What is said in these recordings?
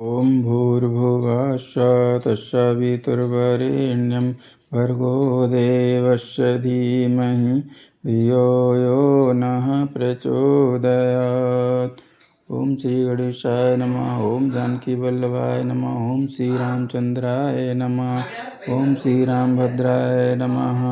ॐ भूर्भुवः तस्सवितुर्वरेण्यं भर्गो देवस्य धीमहि धियो यो नः प्रचोदयात्। ओम श्री गणेशाय नमः। ओम जानकी वल्लभाय नमः। ओम श्री रामचंद्राय नमः। ओम श्री रामभद्राय नमः।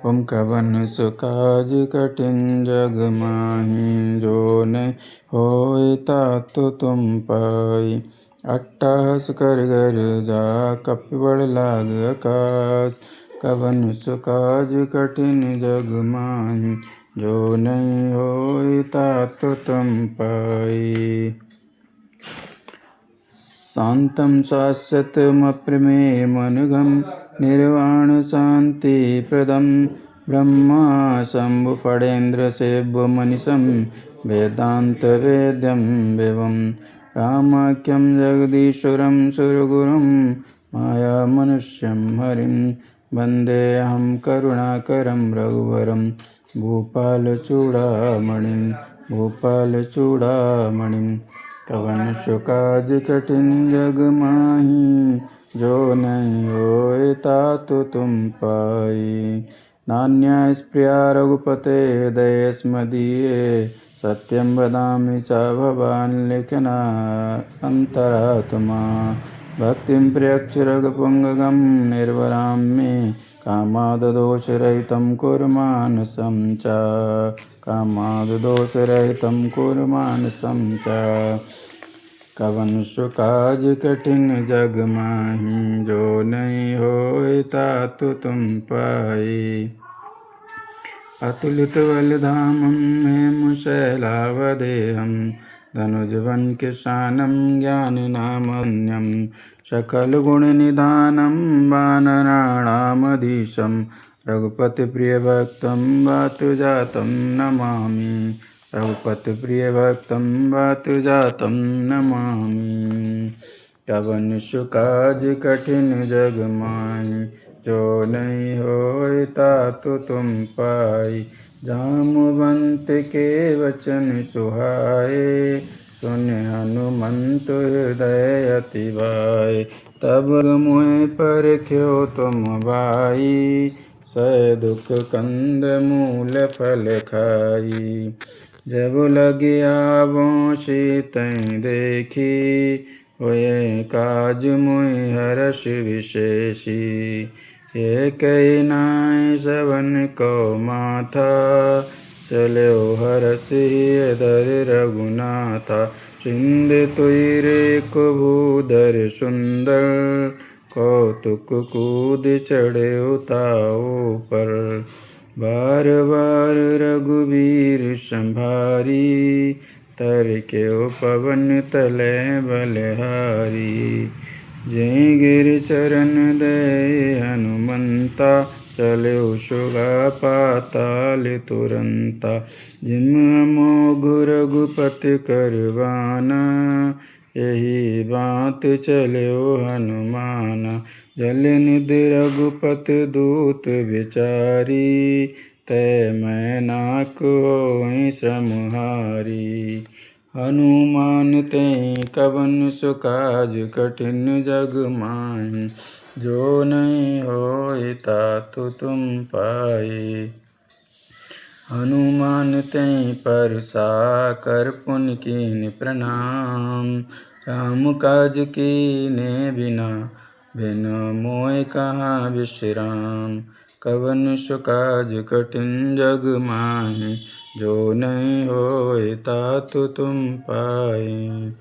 ओम कवन सुकाज कठिन जग माही जो नहीं होय तातु तुम पाई। अट्टहास कर घर जा कपिबड़ लाग आकाश। कवन सुकाज कठिन जग माही जो नहीं होय तातु तुम पाई। शांतं शाश्वतमप्रमेयमनघं निर्वाण शांति प्रदं ब्रह्मा शंभु फणेन्द्र सेव्यमनिशं वेदांतवेद्यं विभुं रामाख्यं जगदीश्वरं सुरगुरुं मायामनुष्यं हरिं वन्देऽहं करुणाकरं रघुवरं भूपालचूड़ामणिं कवन सुकाज कठिन जग माही जो नहीं होय तातु तुम पाई। नान्या स्प्रिया रघुपते दयस्मदीये सत्यं वदामि च भवान् लिखना अन्तरात्मा। भक्तिं प्रयच्छ रघुपुङ्गं निर्वरां मे कामाददोषरहितं कुरु मानसं च कामाददोषरहितं कुरु मानसं च। कवन सुकाज कठिन जग माही जो नहीं होय तातु तुम पाई। अतुलित बलधामं हेमशैलावदेहं धनुजवन किशानं ज्ञाननामन्यं सकलगुणनिधानं वानराणामधीशं रघुपतिप्रियभक्तं वातुजातं नमामि। रघुपतिप्रियभक्तं वातुजातं नमामि। कवन सुकाज कठिन जग माही जो नहीं होय तातु तुम पाई। जामवंत के वचन सुहाए सुन हनुमंत हृदय अति भाई। तब मोह परख्यो तुम भाई सह दुख कंद मूल फल खाई। जब लगे आवों सीतैं देखी होए काज मोहि हर्ष विशेषी। ये कही नाय सवन को माथा चलो हरषि धर रघुनाथा। सिंधु तुई रेख भूधर सुंदर कौतुक कूद चढ़े ताऊ पर। बार बार रघुवीर संभारी तरके पवन तले बलहारी। जय गिर चरण दे हनुमंता चले सुगा पाताल तुरंता। जिम अमोघ रघुपति करवाना यही बात चले हनुमाना। जल निधि रघुपति दूत विचारी तय मैं नाक होई श्रमहारी। हनुमान ते कवन सुकाज कठिन जग माही जो नहीं होय तातु तुम पाई। हनुमान ते परसा कर पुन कीन प्रणाम। राम काज कीने बिना बिन मोय कहाँ विश्राम। कवन सुकाज कठिन जग माही जो नहीं होय तातु तुम पाई।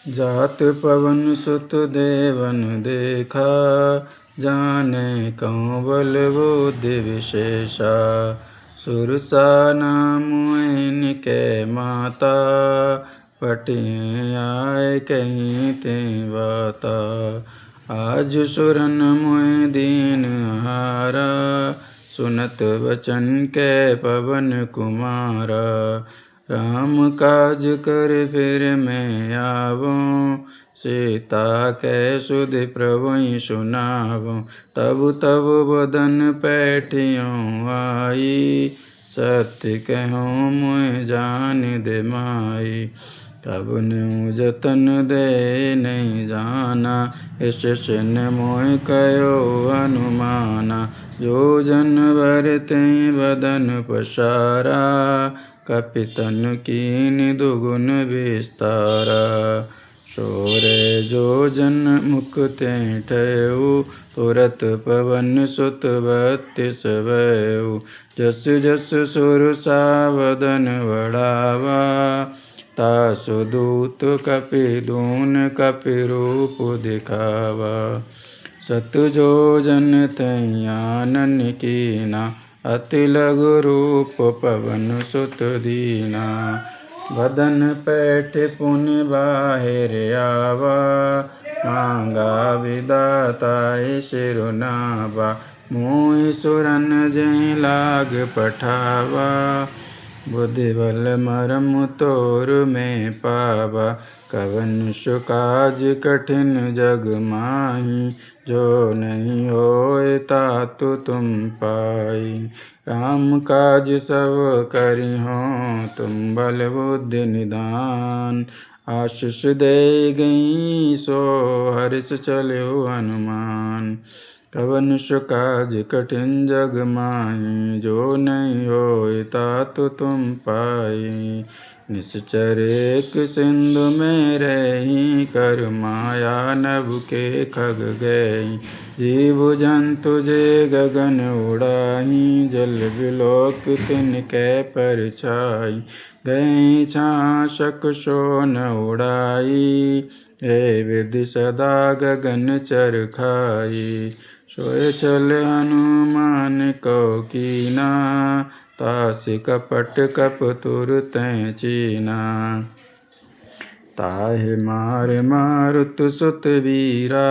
जात पवन सुत देवन देखा जाने कौन बल बुद्धि विशेषा। सुरसा नाम इनके माता पटिए आए कहीं ते बाता। आज सुरन मोह दीन हारा सुनत वचन के पवन कुमारा। राम काज कर फिर मैं आवूं सीता कै सुधि प्रभुई सुनावूं। तब तब बदन पैठियों आई सत्य कहूँ मुँह जान दे माई। तब न्यू जतन दे नहीं जाना, इस छिन मोह कयो अनुमाना। जो जन भरते बदन पसारा, कपितन कीन दुगुन विस्तारा। सोरे जो जन मुक्ते ठयऊ, तुरत पवन सुत 32 भयऊ। जस जस सुर सावदन बढ़ावा, तासु दूत कपि दून कपि रूप दिखावा। सत जो जन तै आनन कीना, अति लघु रूप पवन सुत दीना। बदन पैठ पुनि बाहिर आवा, मांगा विदाताय सिरुनावा। मोहि सुरन जै लाग पठावा, बुद्धि बल मरम तोर में पावा। कवन सु काज कठिन जग माही, जो नहीं होए तातु तुम पाई। राम काज सब करिहो तुम बल बुद्धि निधान। आशीष दे गई सो हर्ष चल्यो हनुमान। कवन सु काज कठिन जग माही, जो नहीं होए तातु तुम पाई। निश्चर एक सिंधु में रही, कर माया नभ के खग गई। जीव जंतु जे गगन उड़ाही, जल बिलोक तिनकै परछाई। गई छाशक सो न उड़ाई, हे विधि सदा गगन चर खाई। सोए चल हनुमान को कीना, तासि कपट कप तुर तै चीना। ताहि मार मारुत सुत वीरा,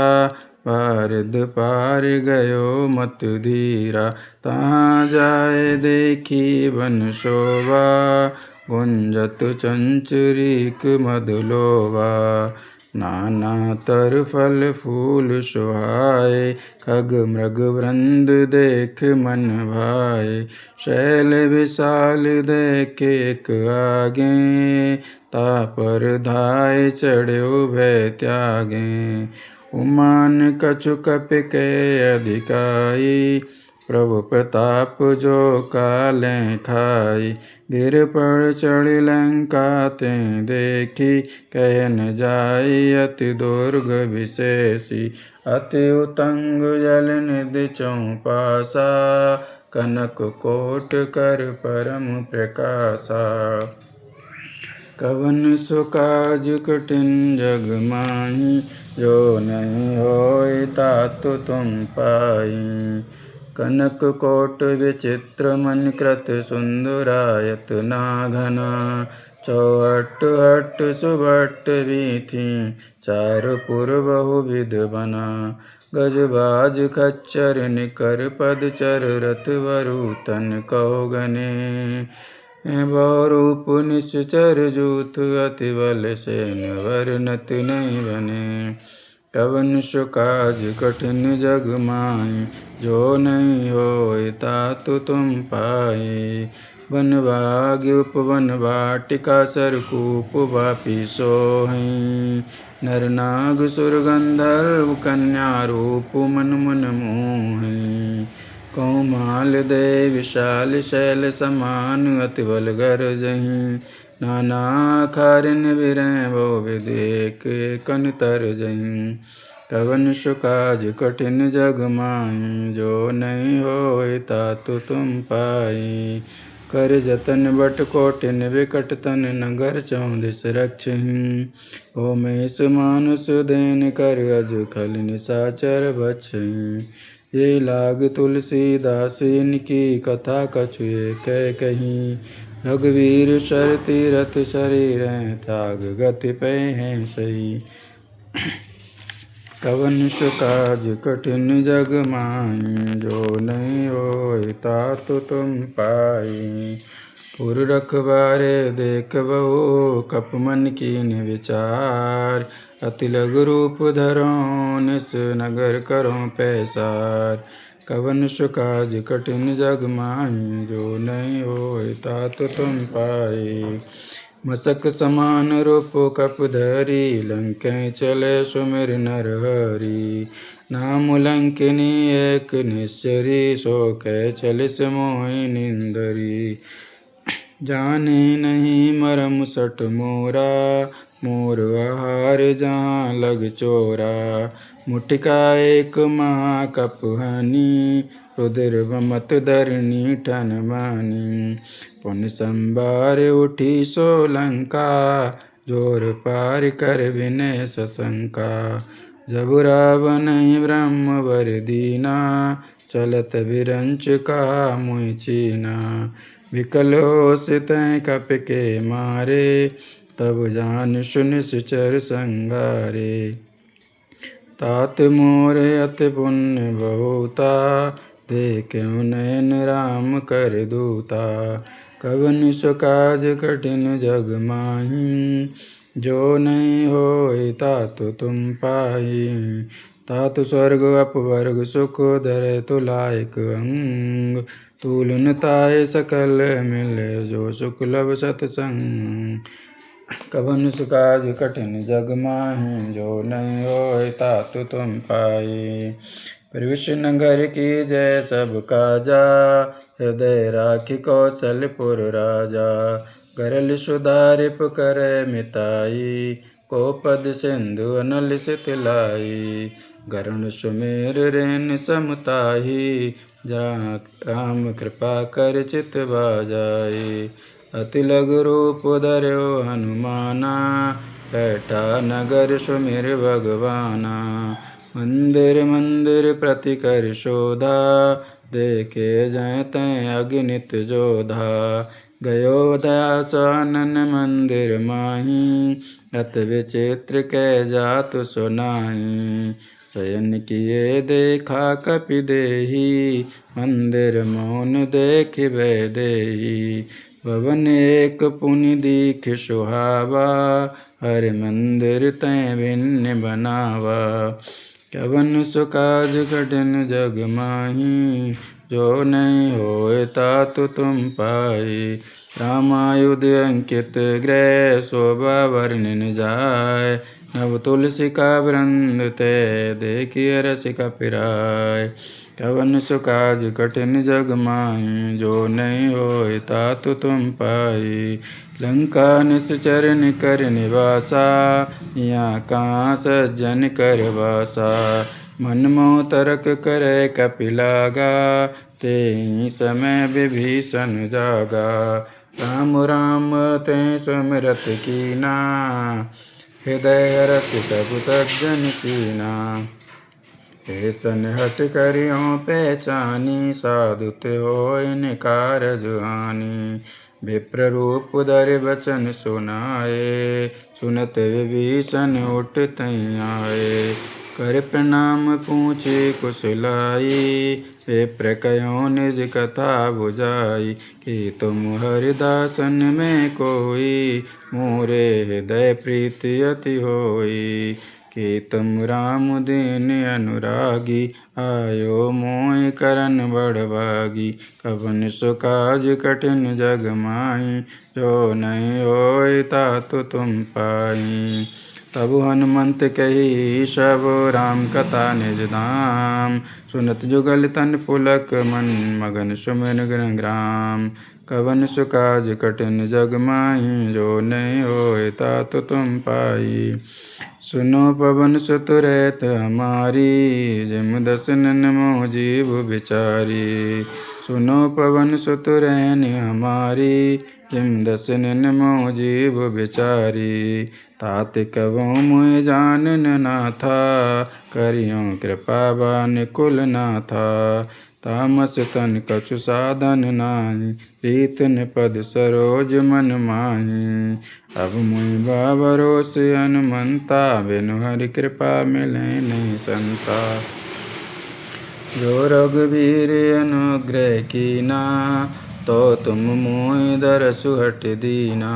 बारिद पार गयो मत धीरा। तहाँ जाय देखी वन शोभा, गुंजत चंचरीक मधुलोभा। नाना तर फल फूल सुहाए, खग मृग वृंद देख मन भाए। शैल विशाल देख एक आगे, तापर धाय चढ़्यो भय त्यागे। उमान कछु कपि के अधिकाई, प्रभु प्रताप जो काले खाई। गिर पर चढ़ी लंका ते देखी, कह न जाई अति दुर्ग विशेषी। अति उतंग जल निधि चौपासा, कनक कोट कर परम प्रकाशा। कवन सु काज कठिन जग माही, जो नहीं होए तातु तुम पाई। कनक कोट विचित्र मन कृत सुंदरायत नाघना। चौहट हट सुभट वीथी, चारपुर बहुविध बना। गजबाज खच्चर निकर पदचर, रथ वरुतन कहो गने। बहुरूप निश्चर जूथ, अति बल सेन वर्णत नहीं बने। कवन सु काज कठिन जग माही, जो नहीं होए तातु तुम पाई। वन भाग्य उपवन वाटिका, सरकूप वापी सोहीं। नर नाग सुर गंधर्व कन्या, रूप मन मन मोहीं। कौमाल दे विशाल शैल समान, अति बल गरजहीं। नाना खारिन विरह बहु विधि, एक कन तरजहीं। कवन सु काज कठिन जग माही, जो नहीं होए तातु तुम पाई। कर जतन बट कोटिन विकट तन, नगर 34 रक्षहीं। ओ महिष मानुष देन कर, अज खल निशाचर भक्षहीं। ये लाग तुलसीदास इनकी कथा, कछु कह कहीं। रघुवीर शर तीरथ शरीर, त्याग गति पे हैं सही। कवन सु काज कठिन जग माही, जो नहीं होए तातु तुम पाई। पुर रखबारे देख बहु, कप मन कीन विचार। अति लघु रूप धरो, निस नगर करो पैसार। कवन सु काज कठिन जग माही, जो नहीं होए तातु तुम पाई। मसक समान रूप कप धरी लंकें चले सुमिर नर हरि। नाम लंकिनी एक निश्चरी सो कह चलिस मोहि निंदरी। जाने नहीं मरम सट मोरा मोर आहार जहाँ लग चोरा। मुठिका एक महाकप हनी रुद्र बमत धरणी ठन मानी। पुन संबार उठी सोलंका जोर पार कर विनय सशंका। जब रावण ब्रह्म वर दीना चलत विरंच कहा मुहि चीना। विकल होश तै कप के मारे तब जान सुन सुचर संगारे। तात मोर अति पुण्य बहुता देख्यो नयन राम कर दूता। कवन सो काज कठिन जग माही जो नहीं होय तातु तुम पाई। तातु स्वर्ग अपवर्ग सुख धरे तुलायक अंग। तूलन ताय सकल मिले जो सुख लब सतसंग। कवन सो काज कठिन जग माही जो नहीं होय तातु तुम पाई। प्रविश नगर की जय सब काजा हृदय राखी कौशलपुर राजा। गरल सुधारिप करे मिताई को पद सिंधु अनल सितलाई। गरुण सुमेर रेन समताही जहाँ राम कृपा कर चित बाजाई। अति लघु रूप धर्यो हनुमाना बैठा नगर सुमिर भगवाना। मंदिर मंदिर प्रति कर शोधा देखे जय तय अगणित जोधा। गयो दया सानन मंदिर माही अति विचित्र कै जातु सुनाई। शयन किए देखा कपि देही मंदिर मौन देख भय देही। भवन एक पुनि दीख सुहावा हर मंदिर तै भिन्न बनावा। कवन सो काज कठिन जग माही जो नहीं होय तातु तुम पाई। रामायुध अंकित ग्रह शोभा वर्णन जाय। नव तुलसी का वृंद ते देखिए रसिका पिराय। कवन सो काज कठिन जग माही जो नहीं होय तातु तुम पाई। लंका निश्चर निकर निवासा यहाँ कहाँ सज्जन कर वासा। मन मोह तर्क करे कपिलागा तेहि समय विभीषण जागा। राम राम ते सुमिरत कीना हृदय हरष प्रभु सज्जन कीना। ऐसन हट करियो पहचानी साधु ते होय निकार जुहानी। विप्र रूप धरि बचन सुनाए सुनत विभीषण उठ तैं आए। कर प्रणाम पूछे कुशलाई विप्र कहो निज कथा बुझाई। कि तुम हरिदासन में कोई मोरे हृदय प्रीति अति होई। कि तुम राम दीन अनुरागी आयो मोहि करन बड़भागी। कवन सो काज कठिन जग माही जो नहीं होय तातु तुम पाई। तब हनुमंत कही सब राम कथा निज धाम। सुनत जुगल तन पुलक मन मगन सुमिर गुण ग्राम। कवन सो काज कठिन जग माही जो नहीं होय तातु तुम पाई। सुनो पवन सुत रैत हमारी जिम दसनन मोह जीव बिचारी। सुनो पवन सुत रैन हमारी जिम दसनन मोह जीव बिचारी। तात कबहु मोहि जानन ना था करियो कृपा बान कुल ना था। तामस तन कछु साधन नाही प्रीत निपद सरोज मन माही। अब मुहि भरोस हनुमंता बिनु हरि कृपा मिलै नहीं संता। जो रघुबीर अनुग्रह कीना तो तुम मोहि दरसु हट दीना।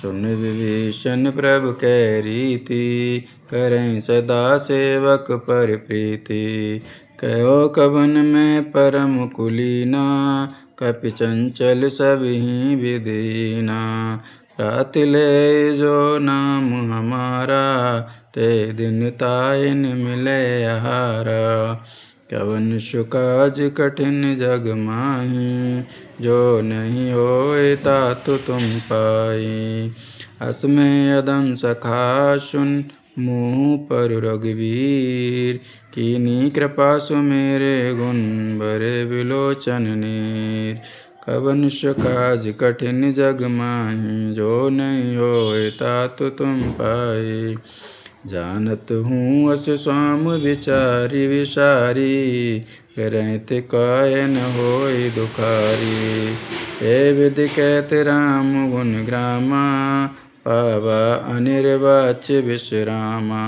सुन विभीषण प्रभु कै रीति करें सदा सेवक पर प्रीति। कहो कवन में परम कुलीना कपि चंचल सब ही विदीना। रात ले जो नाम हमारा, ते दिन ताइन मिले आहारा। कवन सुकाज कठिन जग माही, जो नहीं होए तातु तुम पाई। हस में अदम सखा सुन, मुँह पर रघुवीर। कीनी कृपा सु मेरे गुण, बरे विलोचन नीर। कवन सुकाज कठिन जग माही, जो नहीं होए तातु तुम पाई। जानत हूँ अस स्वाम विचारी विसारी, रहत काय न होई दुखारी। हे विधि कहते राम गुण ग्रामा, पावा अनिर्वाच्य विश्रामा।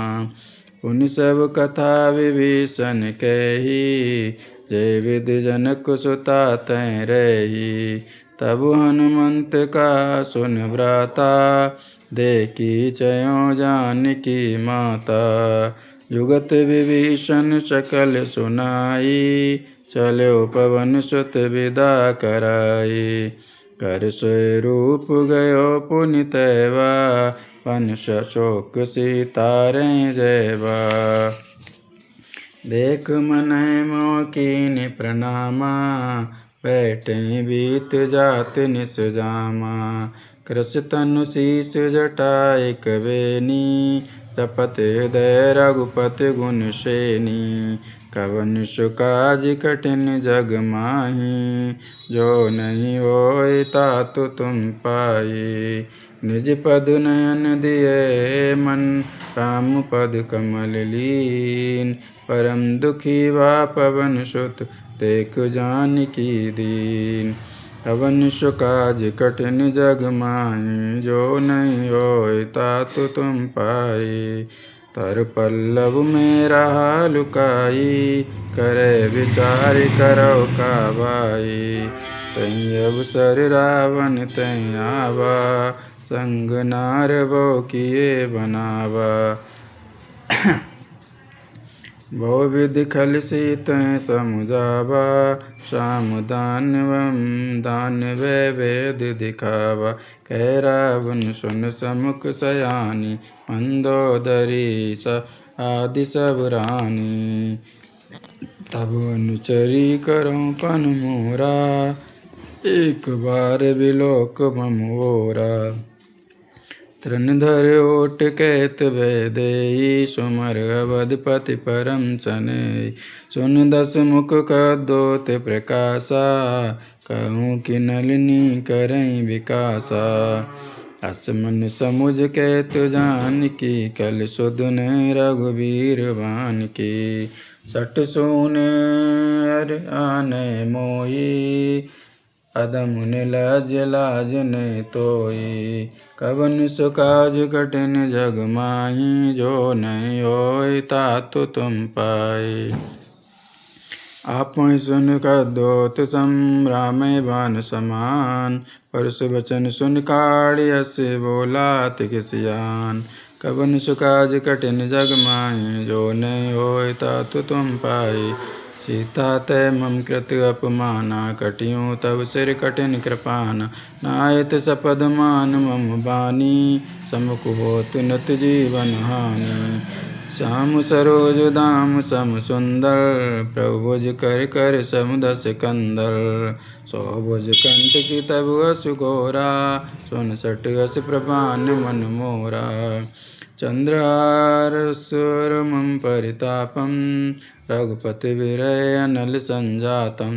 पुनि सब कथा विभीषण कही, जय विधि जनक सुता तै रही। तब हनुमंत का सुन भ्राता, देखी चयों जानकी माता। जुगत विभीषण सकल सुनाई, चलो पवन सुत विदा कराई। कर सोई रूप गयो पुनि तैवा, पन शोक सीतारे जयवा। देख मनहि मोह कीन्हि प्रणामा, बैठे बीत जात निस जामा। कृष तनु शीस जटाई कबेनी, जपत हृदय रघुपति गुण सेनी। कवन सुकाज कठिन जग माही, जो नहीं होए तातु तुम पाई। निज पद नयन दिए मन, राम पद कमल लीन। परम दुखी वा पवन सुत, देख जानकी दीन। कवन सुकाज कठिन जग माही, जो नहीं होए तातु तुम पाई। तर पल्लव में रहा लुकाई, करे विचार करो का भाई। तै अवसर रावण तै आवा, संग नार वो किए बनावा। बहु विधि खल सीत समुझावा, श्याम दानवम दानवे वेद दिखावा। कह रावण सुन समुख सयानी, मंदोदरी आदि सब रानी। तब अनुचरी करो पन मोरा, एक बार बिलोक ममोरा। तृण धर ओट कहत भय देई, सुमर अवधपति परम सनेई। सुन दस मुख कदोत प्रकाशा, कहूँ कि नलिनी करई विकासा। अस मन समुझ कहत जानकी, कल सुधन रघुबीर बानकी। सठ सून अर आने मोई, अदम निलज लाज नहीं तोई। कवन सुकाज कठिन जग माही, जो नहीं होए तातु तुम पाई। आपहि सुन कदोत सम, रामय बान समान। परस बचन सुन काढ़ी, हस बोला तिग सियान। कवन सुकाज कठिन जग माही, जो नहीं होए तातु तुम पाई। सीता तै मम कृत अपमाना, कटियों तब सिर कठिन कृपाना। नायत सपद मान मम बानी, समुख होत नत जीवन हानि। श्याम सरोज दाम सम सुंदर, प्रभु भुज कर कर सम दस कंदर। सौ भुज कंठ की तब असु घोरा, सुन सट अस प्रभान मन मोरा। चंद्रहार सुर मम परितापम, रघुपति विरय अनल संजातम।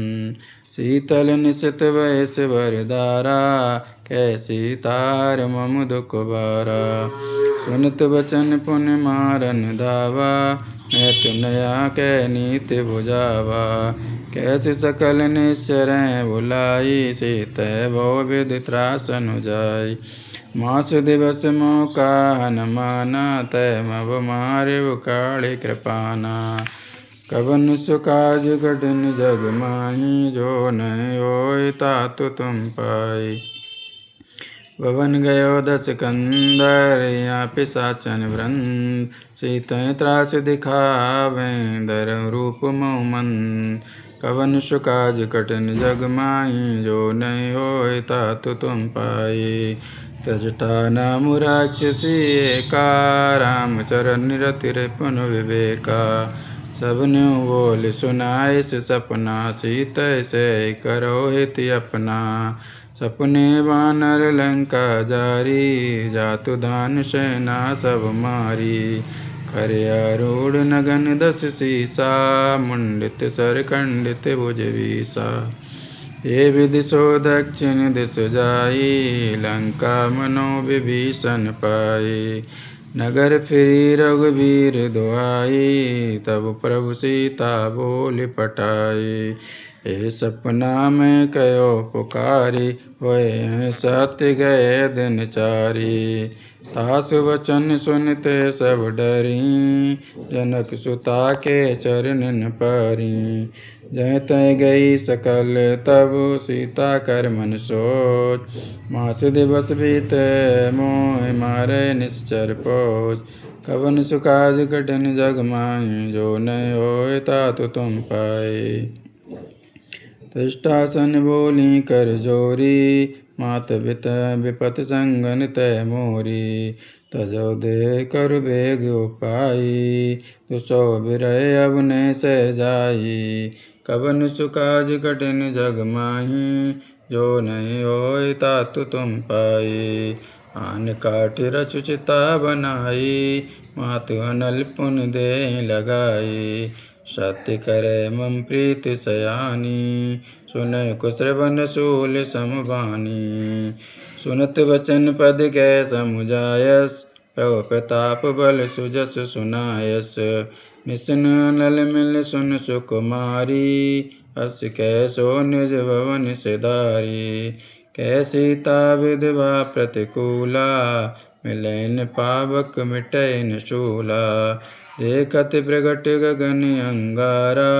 शीतल निशित वयस वरदारा, कैसी तार मम दुख बारा। सुनत बचन पुनि मारन धावा, मैं नया कै नीति बुझावा। कैसे सकल निश्चर बुलाई, सीतै भव विधि त्रासन जाई। मास दिवस मौका हनुमाना, तै मव मारिव काढ़ी कृपाना। कवन सुकाज कठिन जग माही, जो नहीं होए तातु तुम पाई। भवन गयो दस कंदर, या पिशाचन वृंद। सीतै त्रास दिखावें, धरम रूप मऊ मंद। कवन सुकाज कठिन जग माही, जो नहीं होए तातु तुम पाई। तजटा नाम राक्षसी एका, रामचरण रतिर पुन विवेका। सबने बोल सुनाए से सपना, सीत से करो हित अपना। सपने वानर लंका जारी, जातु धान सेना सब मारी। खरे आरूढ़ नगन दस सीसा, मुंडित सर खंडित भुज बीसा। ये विधि सो दक्षिण दिश जाई, लंका मनो विभीषण पाई। नगर फिरी रघुवीर दुआई, तब प्रभु सीता बोल पटाई। ए सपना में कयो पुकारी, होए सत्य गए दिन चारी। तास वचन सुनते सब डरी, जनक सुता के चरणन परी। जय तय गई सकल तब, सीता कर मन सोच। मास दिवस बीते मोह मारे निश्चर पोच। कवन सुकाज कठिन जग माही, जो नहीं होए तातु तुम पाए। त्रिष्टासन बोली कर जोरी, मात विपत संगन तय मोरी। तजो दे कर बेग उपाई, तुसो बिरय अब ने सह जाई। कवन सुकाज कठिन जग माही, जो नहीं होए तातु तुम पाई। आन काठ रचु चिता बनाई, मातु अनल पुन दे लगाई। सत्य करे मम प्रीति सयानी, सुनय कुश्रवण शूल समबानी। सुनत वचन पद कै समुझायस, प्रभु प्रताप बल सुजस सुनायस। निसन नल मिल सुन सुकुमारी, हस कैसो निज भवन सिधारी। कै सीता विधवा प्रतिकूला, मिलन पावक मिटैन शूला। देखत प्रगट गगन अंगारा,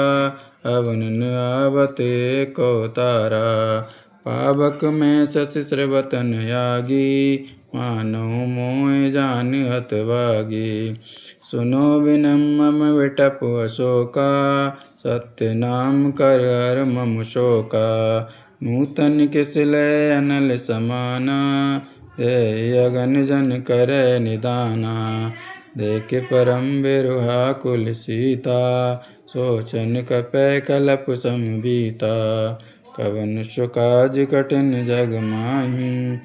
अवन आवत को तारा। पावक में शशि श्रवतन यागी, मानो मोह जान हतवागी। सुनो विनम मम विटप अशोका, सत्य नाम कर हर मम शोका। नूतन किसलय अनल समाना, दे अगन जन करे निदाना। देख परम बिरुहा कुल सीता, सोचन कपै कलप संबीता। कवन सुकाज कठिन जग माही,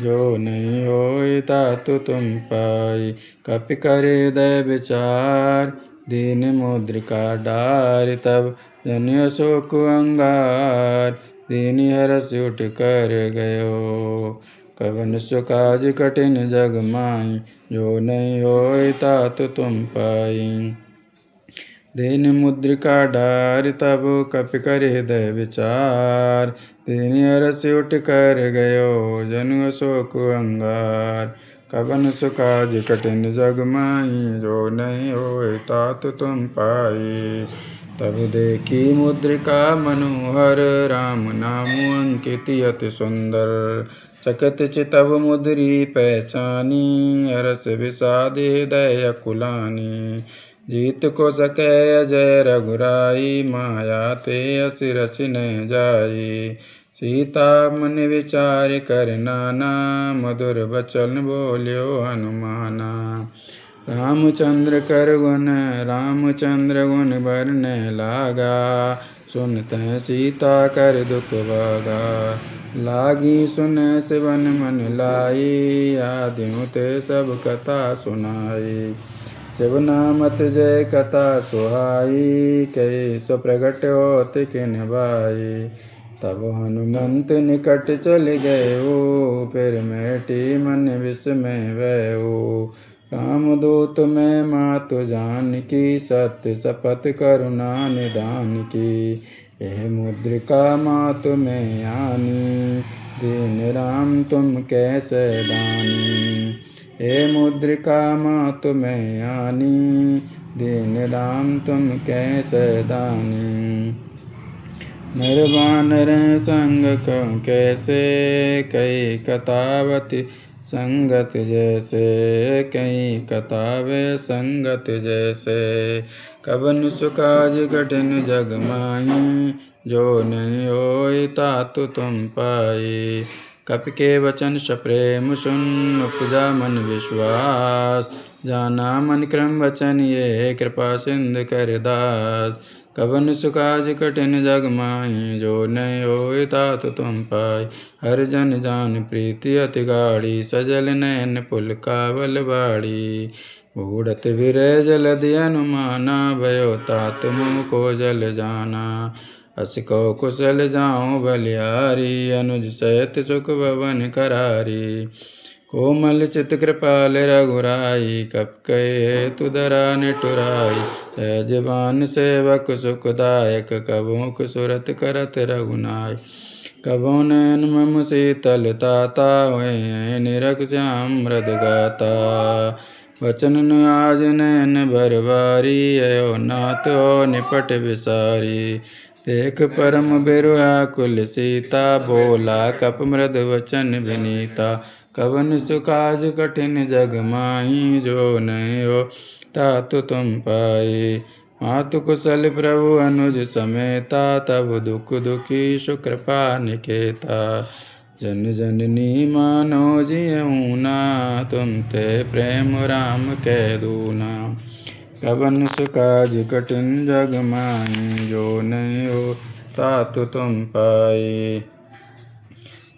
जो नहीं होए तातु तुम पाई। कपि करे दय विचार, दीन मुद्रिका डार। तब जन अशोक अंगार, दीनि हरष उठ कर गयो। कवन सुकाज कठिन जग माही, जो नहीं होए तातु तुम पाई। दीन मुद्रिका डार, तब कपि करे दय विचार। दीनि हरष उठ कर गयो, जनु अशोक अंगार। कवन सुकाज कठिन जग माही, जो नहीं होए तातु तुम पाई। तब देखी मुद्रिका मनोहर, राम नाम अंकित अति सुंदर। चकित चितव मुद्री पहचानी, हरष विषाद हृदय अकुलानी। जीत को सकै अजय रघुराई, माया ते असि रचि न जाई। सीता मन विचार कर नाना, मधुर वचन बोल्यो हनुमाना। रामचंद्र गुण बरने लागा, सुनत सीता कर दुख भागा। लागी सुन सिवन मन लाई, आदियों ते सब कथा सुनाई। शिव नामत जय कथा सुहाई, कई सो प्रगट होत किन भाई। तब हनुमंत निकट चल गयो, फिर मेटी मन विस्मय भयो। रामदूत में मातु जानकी, सत्य शपथ करुणा निधान की। यह मुद्रिका मातु में आनी, दीन राम तुम कैसे दानी। हे मुद्रिका मातु में आनी, दीन राम तुम कैसे दानी। निर्वाण संग कहूँ कैसे, कई कथावती संगत जैसे। कई कथावे संगत जैसे, कवन सुकाज कठिन जग माही, जो नहीं होए तातु तुम पाई। कपि के वचन सप्रेम सुन उपजा मन विश्वास। जाना मन क्रम वचन ये कृपा सिंधु कर दास। कवन सुकाज कठिन जग माही जो नहीं होए तात तुम पाई। हर जन जान प्रीति अति गाढ़ी सजल नैन पुल कावल बाड़ी। बूढ़त विरय जलधि अनुमाना भयो तात मुँह को जल जाना। अस को कुशल जाऊं बलिहारी अनुज सहित सुख भवन करारी। कोमल चित कृपाल रघुराई कप कहे तु धरा निठुराई। सहजवान सेवक सुखदायक कबों सुरत करत रघुनाय। कबो नैन मम शीतलता तावै निरख श्याम मृद गाता। वचन आज नैन बरबारी अयो नाथ हो निपट विसारी। देख परम बिरुआकुल सीता बोला कप मृद वचन विनीता। कवन सुकाज कठिन जग माही जो नहीं हो तातु तुम पाई। मातु कुशल प्रभु अनुज समेता तब दुख दुखी सुकृपा निकेता। जन जननी मानो जियऊ ना तुम ते प्रेम राम कह दूना। कवन सुकाज कठिन जग माही जो नहीं हो तातु तुम पाई।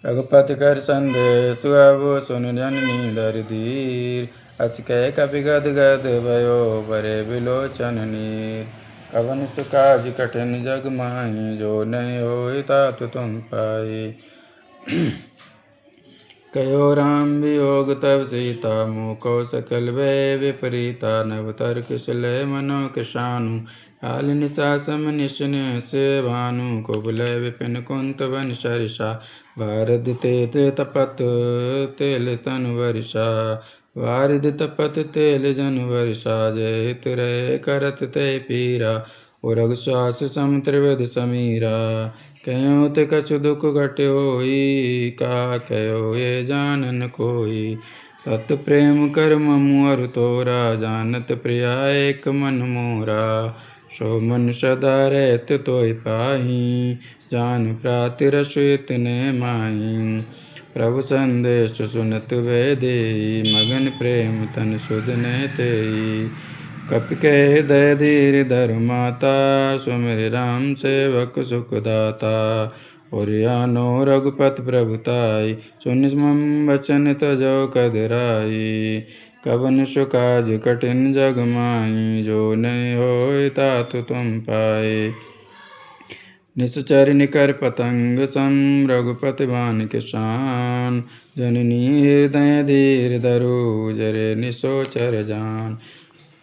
रघुपति कर संदेश अब सुन जननी दर धीर। अस कह कपि गद गद भयो बरे बिलोचन नीर। कवन सुकाज कठिन जग माही जो नहीं होई तातु तुम पाई। कयो राम वियोग तब सीता मुको सकल भय विपरीता। नव तर्क सुलय मनो किशानु हाल निशा सम निशन से भानु। कुबलय विपिन कुंत वन सरिषा भारद ते तपत तेल तन वर्षा। वारिद तपत तेल जन वर्षा जय हित रहे करत ते पीरा। उरग श्वास सम त्रिविध समीरा। कहो ते कछु दुख घट होई का कहो ये जानन कोई। तत् प्रेम कर ममु अरु तोरा जानत प्रिया एक मन मोरा। सो मन सदा रहत तोय पाही जान प्राति रसु इतने माही। प्रभु संदेश सुनत वे देई मगन प्रेम तन सुधने तेई। कपि कहे दय धीर धर माता सुमिर राम सेवक सुखदाता। ओरियानो रघुपति प्रभुताई सुन मम वचन तजो कदराई। कवन सुकाज कठिन जग माही जो नहीं होय तातु तुम पाए। निश्चर निकर पतंग सम रघुपति बान किसान। जननी हृदय धीर धरु जरे निशोचर जान।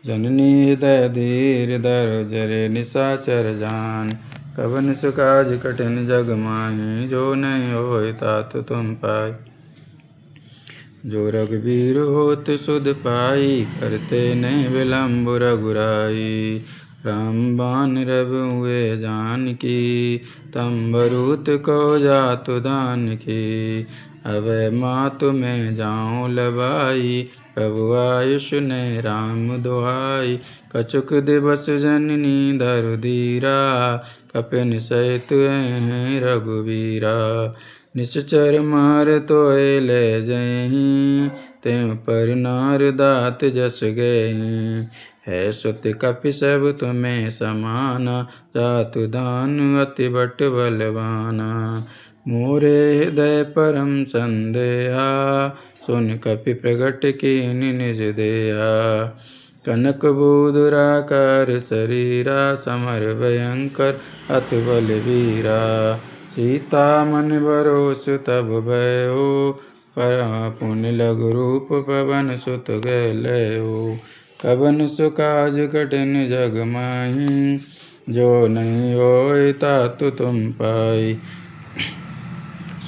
जननी हृदय धीर धरु जरे निशाचर जान। कवन सुकाज कठिन जग माही जो नहीं होय तातु तुम पाई। जो रघुबीर होत सुध पाई करते नहीं विलम्ब रघुराई। राम बान रवि हुए जानकी तंबरूत को जातु दान की। अवै मातु में जाऊँ लबाई प्रभु आयुष ने राम दुहाई। कछुक दिवस जननी धरु धीरा कपिन सहित हैं रघुवीरा। निश्चर मार तोय ले जहीं त्यों पर नार दात जस गए। है सुत कपि सब तुम्हें समाना जातु दान अति बट बलवाना। मोरे हृदय परम संदेहा सुन कपि प्रगट कीन निज देहा। कनक बूधुराकार शरीरा समर भयंकर अति बलवीरा। सीता मन भरोस तब भयो पर पुण्य लघु रूप पवन सुत गयो। कवन सुकाज कठिन जग माही जो नहीं होय तातु तुम पाई।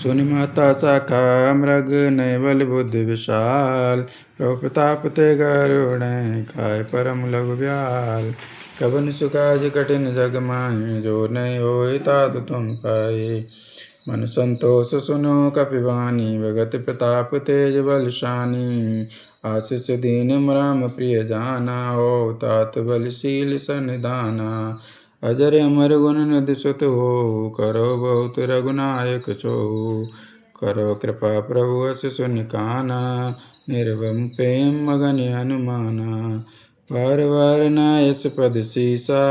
सुनि माता शाखा मृग नैवल बुद्धि विशाल। प्रभु प्रताप ते गरुड़ खाए परम लघु ब्याल। कवन सुकाज कठिन जग माही जो नहीं होय तातु तुम पाए। मन संतोष सुनो कपिवानी भगत प्रताप तेज बलशानी। आशीष दीन राम प्रिय जाना हो तात बलशील सनिधाना। अजर अमर गुण निधि सुत हो करो बहुत रघुनायक चो। करो कृपा प्रभु अस सुन काना, निर्वम प्रेम मगन हनुमाना। बार बार नायस पद सीसा,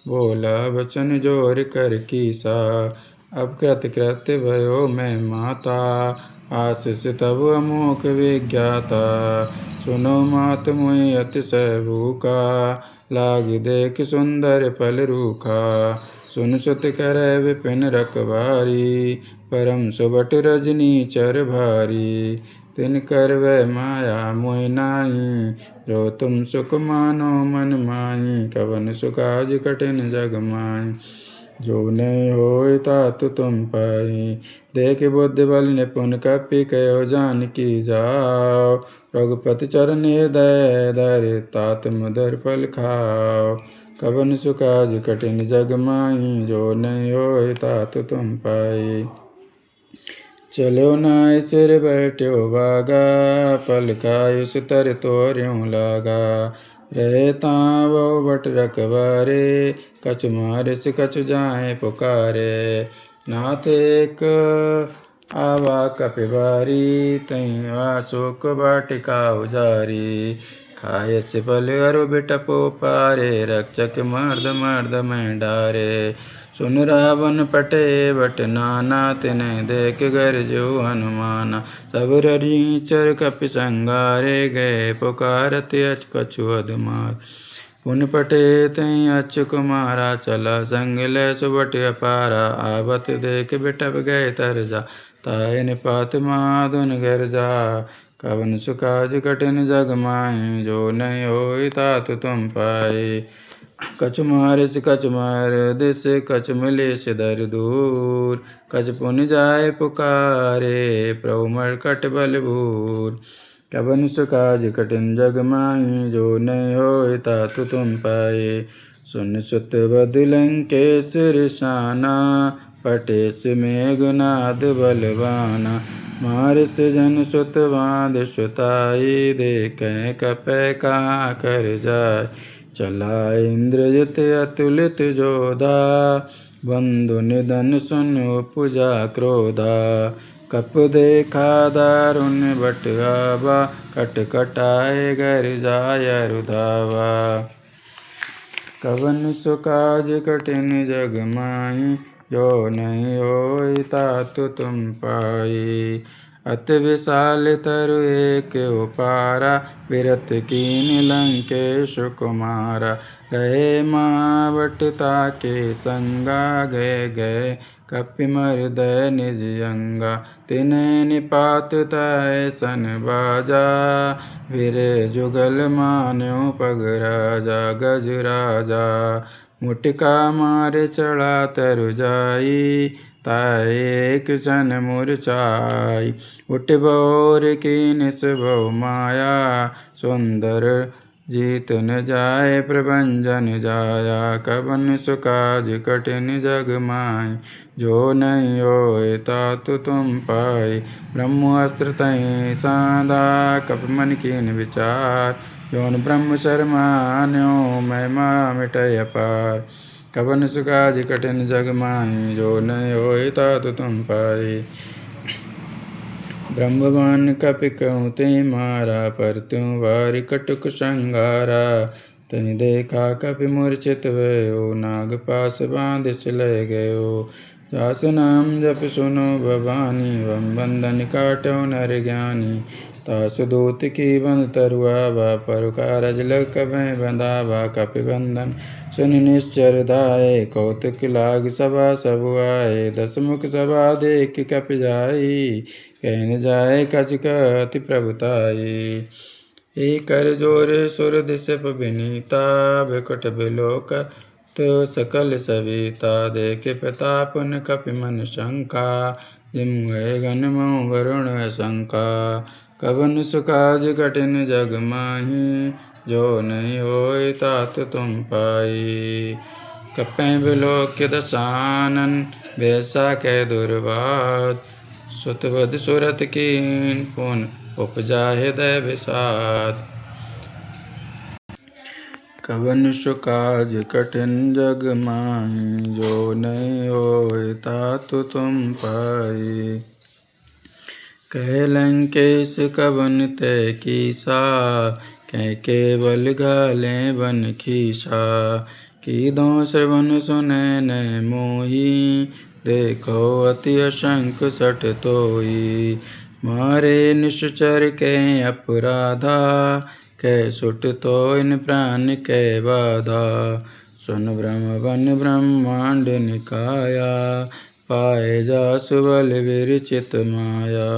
बोला वचन जोर कर कीसा। अब कृत कृत्य भयो मैं माता, आशीष तब अमोघ विज्ञाता। सुनो मात मुहि अतिशय भूखा, लाग देख सुंदर फल रूखा। सुन सुत करे विपिन रखवारी, परम सुबट रजनी चर भारी। तिन कर वै माया मोहि नाहि, जो तुम सुख मानो मन माहि। कवन सुखाज कठिन जग माहि, जो नहीं होय तातु तुम पाई। देख बुद्धि बल निपुण कपि कयो जानकी जाओ, रघुपति चरण हृदय धरि तात मधुर फल खाओ। कवन सुखाज कठिन जग माहि, जो नहीं होय तातु तुम पाई। चलो नाय सिर बैठ्यो भागा, फल खायु सुतर तोर्यों लागा। रहे तावो बट रखवारे, कछु मारिस कछु जाए पुकारे। नाथ एक आवा कपिबारी, तई अशोक वाटिका उजारी। खाय से फल अरु बिटपो पारे, रक्षक मर्द मर्द में डारे। सुन रावण पटे बट नाना, तिन्ह देख गर जो हनुमाना। सब रीचर कपि संगारे, गए पुकारत कछु अधमार। पुन पटे तई अच्यु कुमारा, चला संग ले सुबट अपारा। आवत देख बिटप गए तरजा, ताय निपात माधुन गर्जा। कवन सुखाज कठिन जग माहि, जो नहीं होय तातु तुम पाई। कछु मारिस कछु मार दिस, कछु मिलिस दर दूर। कछु पुनि जाय पुकारे, प्रभु मरकट बल भूर। कवन सुखाज कठिन जग माहि, जो नहीं होय तातु तुम पाई। सुन सुत बधु लंकेश रिसाना, पटेश मेघनाद बलवाना। मारिस जन सुत बांध सुताई, देखें कपै कहाँ कर जाय। चला इंद्रजित अतुलित जोधा, बंधु निधन सुन उपजा क्रोधा। कप देखा दारुण बट आवा, कट कटाए घर जाय रुधावा। कवन सुखाज कठिन जग माहि, जो नहीं होय तातु तुम पाई। अति विशाल तरु एक उपारा, विरत कीन लंकेश कुमारा। रहे मावट ताके संगा, गए गए कपि मर्दय निज अंगा। तिन्ह निपात तय सन बाजा, विरे जुगल मान्यो पग राजा। गज राजा मुटिका मारे चढ़ा तरु जाई, ताय एक क्षण मूर्छाई। उठ बौर कीन बहु माया, सुंदर जीत न जाय प्रभंजन जाया। कवन सुखाज कठिन जग माहि, जो नहीं होय तातु तुम पाई। ब्रह्मास्त्र तहि साधा, कपि मन कीन विचार। जौन ब्रह्म शर्मान्यो, महिमा मिटय अपार। कवन सुखाज कठिन जग माहि, जो नहीं होय तातु तुम पाई। ब्रह्मवान कपि कहूँ ते मारा, पर त्यों वारि कटुक संगारा। तनि देखा कपि मूर्छित भयो, नाग पास बांधिस लय गयो। जास नाम जप सुनो भवानी, वम बंधन काटो नर ज्ञानी। तासु दूत की बंध तरुआवा, पर कारज लग कबहि बंधावा। कपि बंधन सुनि निश्चर धाये, कौतुक लाग सभा सब आए। दस मुख सभा देख कपि जाई, कहन जाय कछु अति प्रभुताई। एक कर जोर सुर दिसप विनीता, बिकट बिलोकत सकल सविता। देखे प्रताप पुन कपि मन शंका, जिम गए गन मऊ वरुण शंका। कवन सुखाज कठिन जग माहि, जो नहीं होय तातु तुम पाई। कपै बिलोक्य दसानन, बैसा कै दुर्वाद। सुत बध सुरत कीन, पुन उपजा हृदय विषाद। कवन सुखाज कठिन जग माहि, जो नहीं होय तातु तुम पाई। कह लंकेश कवन तय कीसा, कह केवल घालें बन खीसा। कीदों श्रवण सुनै न मोही, देखो अति असंख सठ तोई। मारे निश्चर के अपराधा, कै सुट तो इन प्राण कै बाधा। सुन ब्रह्म वन ब्रह्मांड निकाया, पाए जासु बल विरचित माया।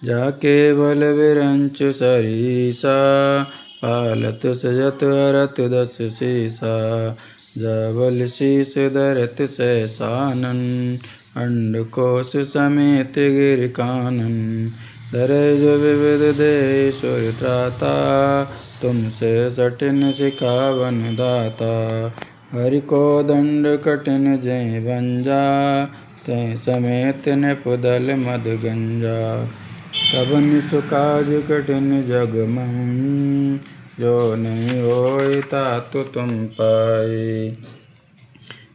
जाके बल विरंच सरीसा, पालत सजत हरत दस सीसा। जा बल शीस धरत सहसानन, अंडकोश समेत गिर कानन। धरे जो विविध देश्वर त्राता, तुमसे सटिन सिखावन दाता। हरि को दंड कठिन जय भंजा, तय समेत नृपदल मद गंजा। कवन सुकाज कठिन जग महु, जो नहीं होय तातु तुम पाए।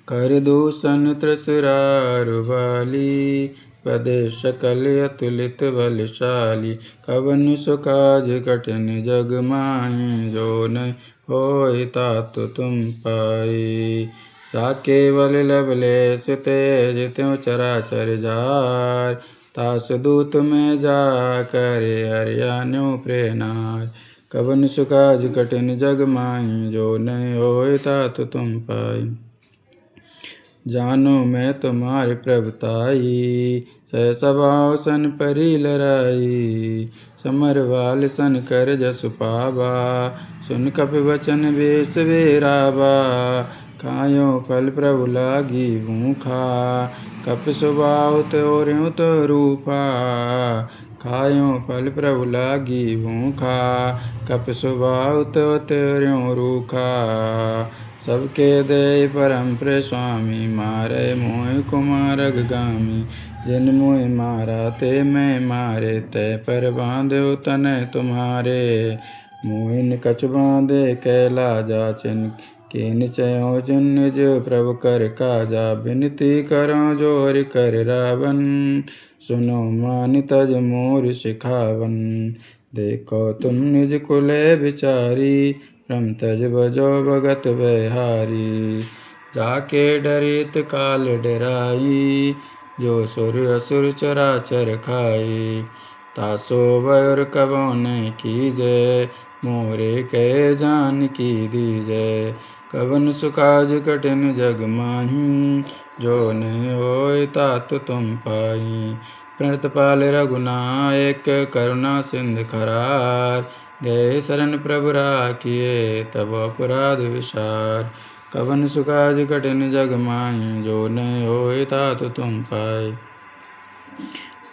कर दूषण त्रसरार बाली, पदे सकल अतुलित बलशाली। कवन सुकाज कठिन जग माहि, जो नहीं होय तातु तुम पाए। जाके बल लवलेश तेज त्यों चराचर जार, तास दूत में जा करे हरियाण्यो प्रेनार। कवन सुकाज कठिन जग माहि, जो नहीं होय तातु तुम पाए। जानो मैं तुम्हारी प्रभुताई, सहसा भाव सन परी लराई। समरवाल सन कर जसु पावा, सुन कपि वचन बेस बेरावा। खायो फल प्रभु लागी भूखा, कपि स्वभाव त्यों तो रूपा। खायो फल प्रभु लागी भूखा, कपि स्वभाव त्यों रूखा। सबके दे परम प्रिय स्वामी, मारे मोहि कुमारग गामी। जिन मोहि मारा ते मैं मारे, तय पर बांध्यो तनय तुम्हारे। मोहि निकछ बांधे कैला जाचिन, कीन चयो जिन निज प्रभु कर काजा। बिनती करो जोरि कर रावण, सुनो मान तज मोर सिखावन। देखो तुम निज कुले विचारी, भ्रम तज भजो भगत बिहारी। जाके डरित काल डराई, जो सुर असुर चराचर खाई। तासो भय कबो न कीजय, मोरे कह जानकी दीजय। कवन सुकाज कठिन जग माहि, जो नहीं होय तातु तुम पाई। प्रणत पाल रघुनायक, करुणा सिंधु खरार। गए शरण प्रभु राखिए, तब अपराध विसार। कवन सुकाज कठिन जग माहि, जो नहीं होय तातु तुम पाए।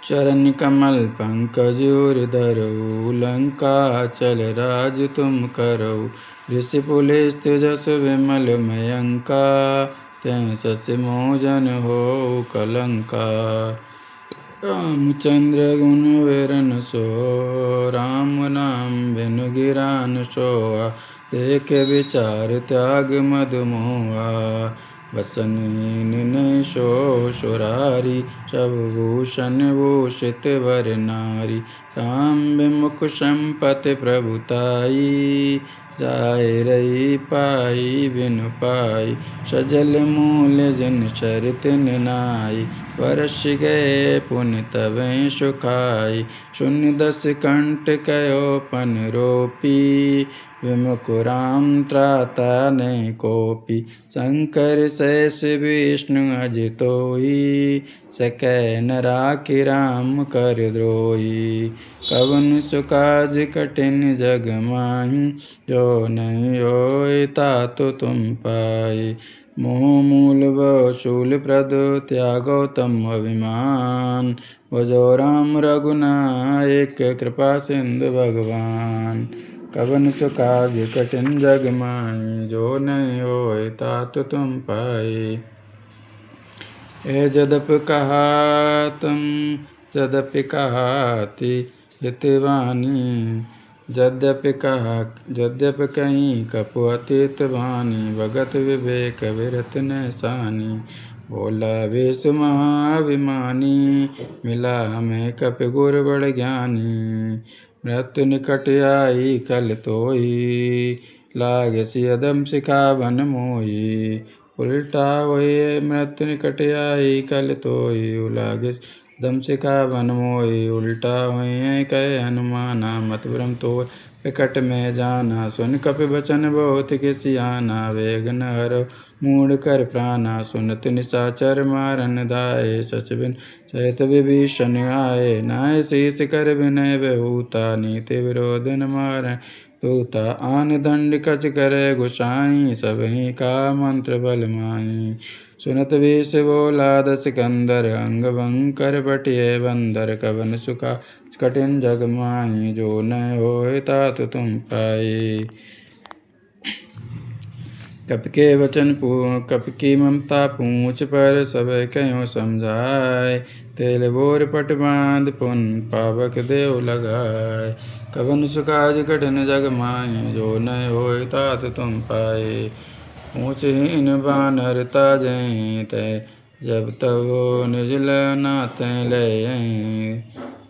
चरण कमल पंकज उर धरऊ, लंका चल राज तुम करऊ। ऋषि पुलिस तेजस विमल मयंका, तैं शशि मोजन होऊ कलंका। रामचंद्र गुण वेरन सो, राम नाम बिनु गिरान सोआ। देख विचार त्याग मद मोहा, वसनहीन नहीं सो सुरारी। सब भूषण भूषित वर नारी, राम विमुख संपति प्रभुताई। जाय रही पाई बिनु पाई, सजल मूल जिन चरित नाई। वर्ष गए पुनि तबहि सुखाई, शून्य दस कंठ कयो पन रोपी। विमुख राम त्राता नहीं कोपी, शंकर शेष विष्णु अजितोई। सकै न राखि राम कर द्रोही, कवन सुकाज कठिन जग माहि। जो नहीं होय तातु तुम पाए। मोह मूल बहु शूल प्रद, त्यागो तम अभिमान। भजो राम रघुनायक, कृपा सिंधु भगवान। कवन सुकाज कठिन जग माहि, जो नहीं होय तातु तुम पाए। जदप कहातम जदपि कहाति हितवानी। यद्यपि कहीं कपु अतीत वाणी, भगत विवेक विरत न सानी। बोला विष महाभिमानी, मिला हमें कपि गुर बड़ ज्ञानी। मृत्यु निकट आई कल तोई, लागे सियदम सिखा बन मोई। उल्टा हुए मृत्यु निकट आई कल तोई, लागे दम सिखा बन मोई। उल्टा हुए कहे हनुमाना, मत भ्रम तो विकट में जाना। सुन कपि बचन बहुत किसियाना, वेग न हरो मूढ़ कर प्राणा। सुनत निशाचर मारन धाये, सच बिन सहित विभीषण आए। नाय शीस कर विनय बेहूता, नीति विरोध न मारन दूता। आन दंड कच करे गुसाई, सबहि का मंत्र बल माई। सुनत विष बोला दस कंदर, अंग भंग कर बटिए बंदर। कवन सुखा कठिन जग माही, जो न होय तात तुम पाई। कप के वचन कप की ममता पूछ पर, सब कहो समझाए। तेल बोर पट बांध पुन, पावक देव लगाए। कवन सुकाज कठिन जग माही, जो न होय तात तुम पाए। ऊँचहीन बानर ताजहि तय, जब तब निज नाथ लय।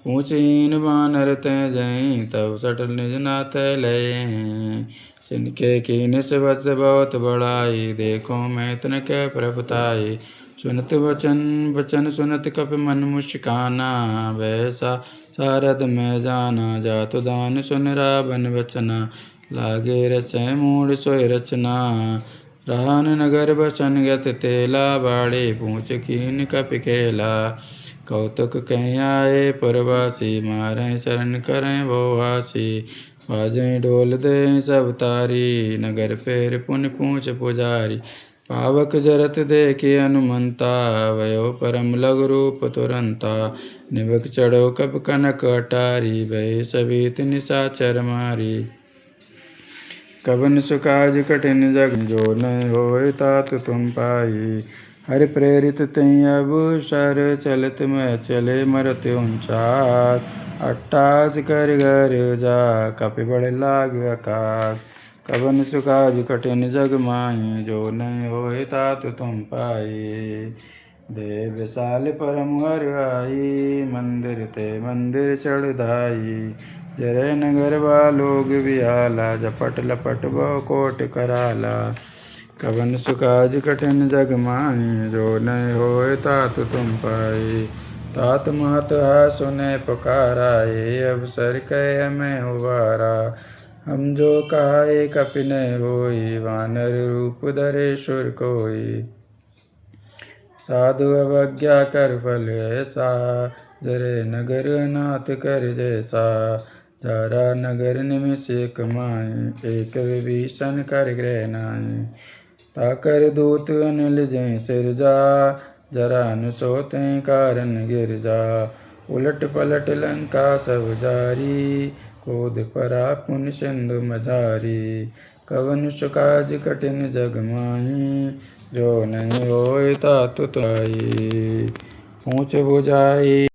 ऊँचहीन बानर तय जहीं, तब सटल निज नाथ लय। जिनके कीन से बहुत बड़ाई, देखो मैं तन के प्रभुताई। सुनत वचन सुनत कप मन मुस्काना, वैसा सारद में जाना। जातु दान सुन रावण वचना, लागे रचय मूढ़ सोय रचना। रहान नगर बचन गत तेला, बाड़े पूछ कीन कपि खेला। कौतुक कहीं आए परवासी, मारें चरण करें बहुवासी। बाजें ढोल दें सब तारी, नगर फेर पुन पूछ पुजारी। पावक जरत देखे हनुमंता, भयो परम लघु रूप तुरंता। निबक चढ़ो कप कनक अटारी, भय सभीत निशाचर मारी। कवन सुकाज कठिन जग, जो न होय तात तुम पाई। हरि प्रेरित तई अब सर, चलत में चले मरत 49। 88 कर घर जा, कपि बड़ लाग आकाश। कवन सुकाज कठिन जग माही, जो न होय तात तुम पाई। देव विशाल परम हर आई, मंदिर ते मंदिर चढ़ धाई। जरे नगर वालोग बिहाला, जपट लपट बहु कोट कराला। कवन सुकाज कठिन जग माही, जो न होय तात तुम पाई। तात महत हा सुने पुकारा, ये अवसर कह हमें उबारा। हम जो कहाए कपि न होई, वानर रूप धरे सुर कोई। साधु अवज्ञा कर फल ऐसा, जरे नगर अनाथ कर जैसा। जारा नगर निमिष एक माही, एक विभीषण कर गृह नाई। ताकर दूत अनिल जय सिर जा, जरा न सोते कारण गिर जा। उलट पलट लंका सब जारी, क्रोध परा पुन सिंधु मझारी। कवन सुकाज कठिन जग माही, जो नहीं होय तात तुम पाई। ऊँच बुझाई